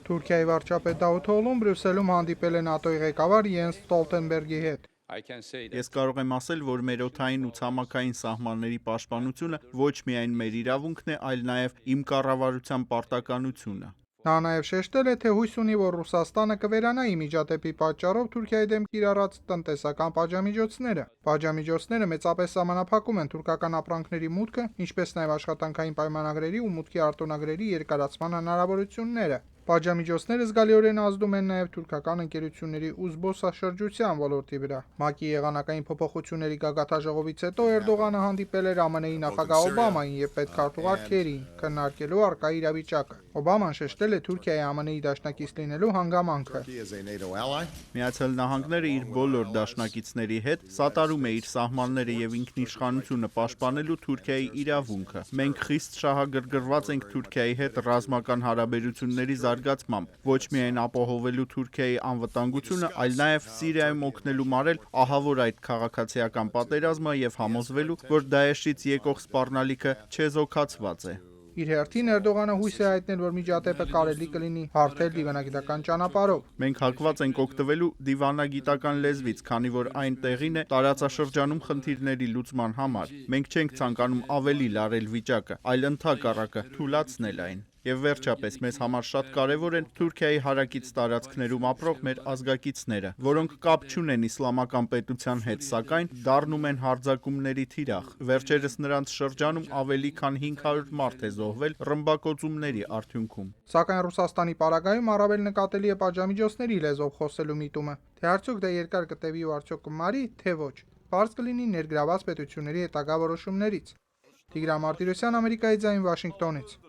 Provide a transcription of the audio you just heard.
Թուրքիայի վարչապետ Դավութօղլուն Բրյուսելում հանդիպել է ՆԱՏՕ-ի ղեկավար Յենս Ստոլտենբերգի հետ։ Ես կարող եմ ասել, որ մեր օդային ու ցամաքային սահմանների պաշտպանությունը ոչ միայն մեր իրավունքն է, այլ նաև իմ կառավարության պարտականությունը։ Նա նաև շեշտել է, թե հույս ունի, որ Ռուսաստանը կվերանա միջադեպի պատճառով Թուրքիայի դեմ կիրառած տնտեսական պատժամիջոցները։ Պատժամիջոցները մեծապես սահմանափակում են թուրքական ապրանքների մուտքը, ինչպես նաև աշխատանքային պայմանագրերի ու մուտքի արտոնագրերի երկարացման հնարավորությունները։ Պատժամիջոցները զգալիորեն ազդում են նաև թուրքական ընկերությունների ու զբոսաշրջության ոլորտի վրա։ ՄԱԿ-ի եղանակային փոփոխությունների գագաթաժողովից հետո Էրդողանը հանդիպել էր ԱՄՆ-ի նախագահ Օբամային և պետքարտուղար Քերիին, քննարկելու առկա իրավիճակը։ Օբաման շեշտել է Թուրքիայի ԱՄՆ-ի դաշնակից լինելու հանգամանքը։ Միացյալ Նահանգները իր բոլոր դաշնակիցների հետ սատարում է իր սահմանները և ինքնիշխանությունը պաշտպանելու Թուրքիայի իրավունքը։ Մենք խիստ շահագրգռված ենք Թուրքիայի հետ ռազմական հարաբերությունների զարգացմամբ, ոչ միայն ապահովելու Թուրքիայի անվտանգությունը, այլ նաև Սիրիայում օգնելու մարել ահավոր այդ քաղաքացիական պատերազմը և համոզվելու, որ Դաեշից եկող սպառնալիքը չեզոքացված է։ Իր հերթին Էրդողանը հույս է հայտնել, որ միջադեպը կարելի կլինի հարթել դիվանագիտական ճանապարհով։ Մենք հակված ենք օգտվելու դիվանագիտական լեզվից, քանի որ այն տեղին է տարածաշրջանում խնդիրների լուծման համար։ Մենք չենք ցանկանում ավելի լարել վիճակը, այլ ընդհակառակը թուլացնել այն։ Եվ վերջապես, մեզ համար շատ կարևոր են Թուրքիայի հարակից տարածքներում ապրող մեր ազգակիցները, որոնք կապ չունեն իսլամական պետության հետ, սակայն դառնում են հարձակումների թիրախ։ Վերջերս նրանց շրջանում ավելի քան 500 մարդ է զոհվել ռմբակոծումների արդյունքում։ Սակայն Ռուսաստանի պարագայում առավել նկատելի է պատժամիջոցների լեզվով խոսելու միտումը։ Թե արդյոք դա երկար կտևի ու արդյոք կմարի, թե ոչ, պարզ կլինի ներգրաված պետությունների հետագա որոշումներից։ Տիգրան Մարտիրոսյան, Ամերիկայի ձայն, Վաշինգտոնից։